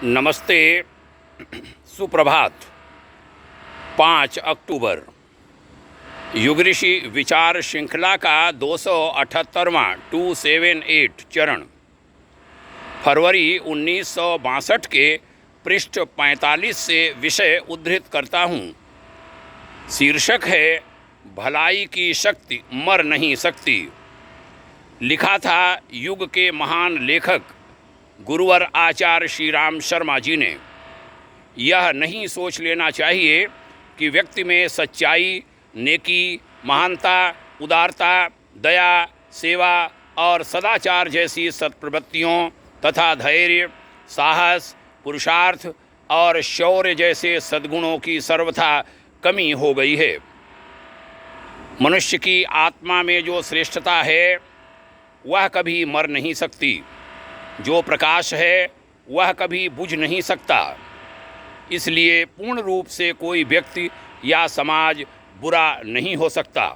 नमस्ते, सुप्रभात। 5 अक्टूबर युग ऋषि विचार श्रृंखला का 278वां 278 चरण फरवरी 1962 के पृष्ठ 45 से विषय उद्धृत करता हूँ। शीर्षक है भलाई की शक्ति मर नहीं सकती। लिखा था युग के महान लेखक गुरुवर आचार्य श्री राम शर्मा जी ने। यह नहीं सोच लेना चाहिए कि व्यक्ति में सच्चाई, नेकी, महानता, उदारता, दया, सेवा और सदाचार जैसी सत्प्रवृत्तियों तथा धैर्य, साहस, पुरुषार्थ और शौर्य जैसे सद्गुणों की सर्वथा कमी हो गई है। मनुष्य की आत्मा में जो श्रेष्ठता है वह कभी मर नहीं सकती। जो प्रकाश है वह कभी बुझ नहीं सकता। इसलिए पूर्ण रूप से कोई व्यक्ति या समाज बुरा नहीं हो सकता।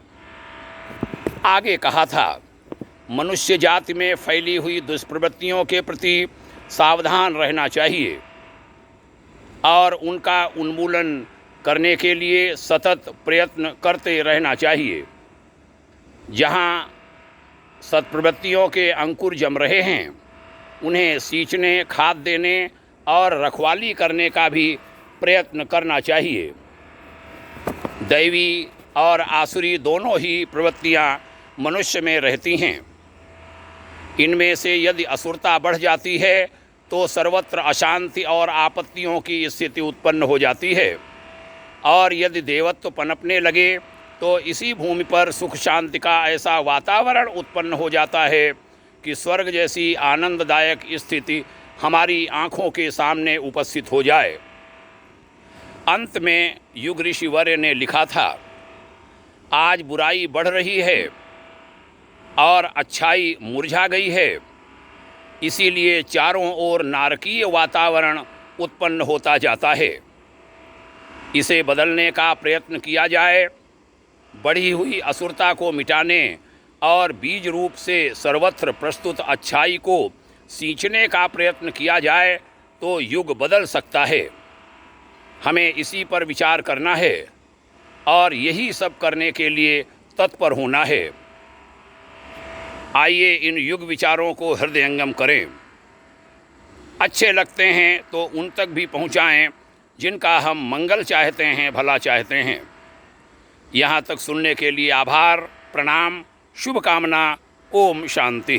आगे कहा था, मनुष्य जाति में फैली हुई दुष्प्रवृत्तियों के प्रति सावधान रहना चाहिए और उनका उन्मूलन करने के लिए सतत प्रयत्न करते रहना चाहिए। जहाँ सत्प्रवृत्तियों के अंकुर जम रहे हैं उन्हें सींचने, खाद देने और रखवाली करने का भी प्रयत्न करना चाहिए। दैवी और आसुरी दोनों ही प्रवृत्तियां मनुष्य में रहती हैं। इनमें से यदि असुरता बढ़ जाती है तो सर्वत्र अशांति और आपत्तियों की स्थिति उत्पन्न हो जाती है, और यदि देवत्व पनपने लगे तो इसी भूमि पर सुख शांति का ऐसा वातावरण उत्पन्न हो जाता है कि स्वर्ग जैसी आनंददायक स्थिति हमारी आँखों के सामने उपस्थित हो जाए। अंत में युग ऋषिवर्य ने लिखा था, आज बुराई बढ़ रही है और अच्छाई मुरझा गई है, इसीलिए चारों ओर नारकीय वातावरण उत्पन्न होता जाता है। इसे बदलने का प्रयत्न किया जाए, बढ़ी हुई असुरता को मिटाने और बीज रूप से सर्वत्र प्रस्तुत अच्छाई को सींचने का प्रयत्न किया जाए तो युग बदल सकता है। हमें इसी पर विचार करना है और यही सब करने के लिए तत्पर होना है। आइए इन युग विचारों को हृदयंगम करें। अच्छे लगते हैं तो उन तक भी पहुंचाएं जिनका हम मंगल चाहते हैं, भला चाहते हैं। यहाँ तक सुनने के लिए आभार, प्रणाम, शुभकामना। ओम शांति।